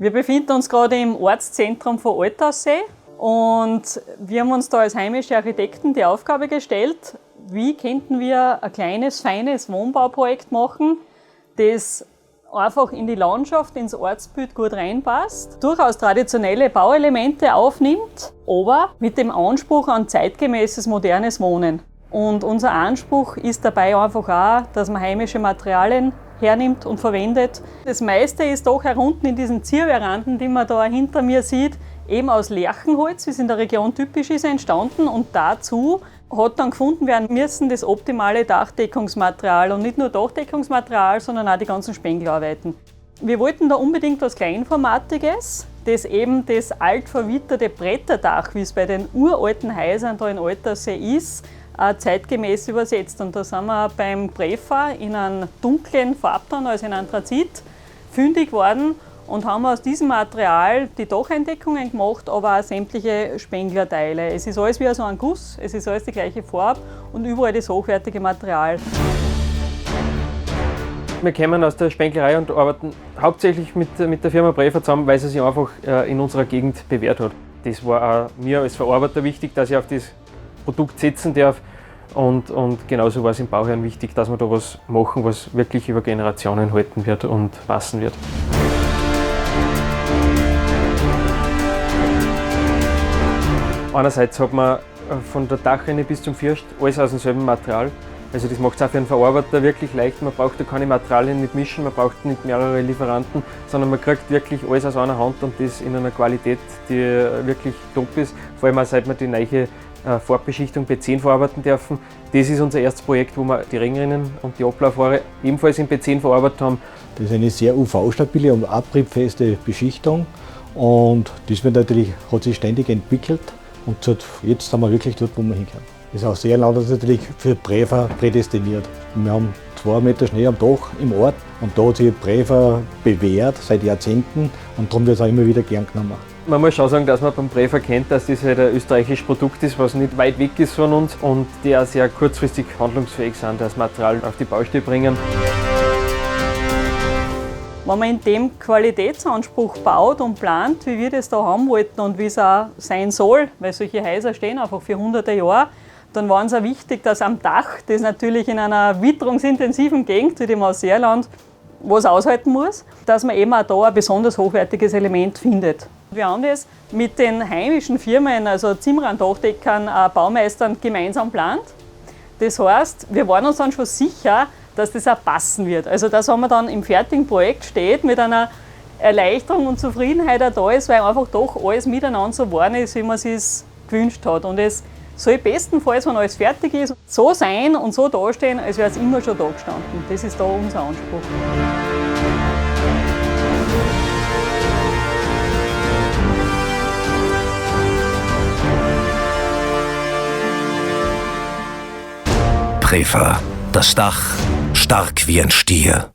Wir befinden uns gerade im Ortszentrum von Altaussee und wir haben uns da als heimische Architekten die Aufgabe gestellt, wie könnten wir ein kleines, feines Wohnbauprojekt machen, das einfach in die Landschaft, ins Ortsbild gut reinpasst, durchaus traditionelle Bauelemente aufnimmt, aber mit dem Anspruch an zeitgemäßes, modernes Wohnen. Und unser Anspruch ist dabei einfach auch, dass man heimische Materialien hernimmt und verwendet. Das meiste ist doch herunten in diesen Zierveranden, die man da hinter mir sieht, eben aus Lärchenholz, wie es in der Region typisch ist, entstanden. Und dazu hat dann gefunden werden müssen das optimale Dachdeckungsmaterial. Und nicht nur Dachdeckungsmaterial, sondern auch die ganzen Spengelarbeiten. Wir wollten da unbedingt was Kleinformatiges, das eben das altverwitterte Bretterdach, wie es bei den uralten Häusern da in Altaussee ist, zeitgemäß übersetzt. Und da sind wir beim Prefa in einem dunklen Farbton, also in Anthrazit, fündig geworden und haben aus diesem Material die Dacheindeckungen gemacht, aber auch sämtliche Spenglerteile. Es ist alles wie so ein Guss, es ist alles die gleiche Farbe und überall das hochwertige Material. Wir kommen aus der Spenglerei und arbeiten hauptsächlich mit der Firma Prefa zusammen, weil sie sich einfach in unserer Gegend bewährt hat. Das war auch mir als Verarbeiter wichtig, dass ich auf das Produkt setzen darf und genauso war es im Bauherrn wichtig, dass wir da was machen, was wirklich über Generationen halten wird und passen wird. Einerseits hat man von der Dachrinne bis zum First alles aus demselben Material. Also das macht es auch für einen Verarbeiter wirklich leicht. Man braucht da keine Materialien nicht mischen, man braucht nicht mehrere Lieferanten, sondern man kriegt wirklich alles aus einer Hand und das in einer Qualität, die wirklich top ist. Vor allem auch seit wir die neue Farbbeschichtung B10 verarbeiten dürfen. Das ist unser erstes Projekt, wo wir die Ringrinnen und die Ablaufware ebenfalls in B10 verarbeitet haben. Das ist eine sehr UV-stabile und abriebfeste Beschichtung und das hat sich ständig entwickelt und jetzt sind wir wirklich dort, wo wir hinkommen. Das Ausseenland ist natürlich für Prefa prädestiniert. Wir haben 2 Meter Schnee am Dach im Ort und da hat sich Prefa bewährt seit Jahrzehnten und darum wird es auch immer wieder gern genommen. Man muss schon sagen, dass man beim Prefa kennt, dass das halt ein österreichisches Produkt ist, was nicht weit weg ist von uns und die auch sehr kurzfristig handlungsfähig sind, das Material auf die Baustelle bringen. Wenn man in dem Qualitätsanspruch baut und plant, wie wir das da haben wollten und wie es auch sein soll, weil solche Häuser stehen einfach für hunderte Jahre, dann war uns auch wichtig, dass am Dach, das natürlich in einer witterungsintensiven Gegend wie dem Ausseerland was aushalten muss, dass man eben auch da ein besonders hochwertiges Element findet. Wir haben das mit den heimischen Firmen, also Zimmerern, Dachdeckern, Baumeistern gemeinsam geplant. Das heißt, wir waren uns dann schon sicher, dass das auch passen wird. Also das, wenn man dann im fertigen Projekt steht, mit einer Erleichterung und Zufriedenheit auch da ist, weil einfach doch alles miteinander so geworden ist, wie man es sich gewünscht hat. Und es soll bestenfalls, wenn alles fertig ist, so sein und so dastehen, als wäre es immer schon da gestanden. Das ist da unser Anspruch. Prefa, das Dach stark wie ein Stier.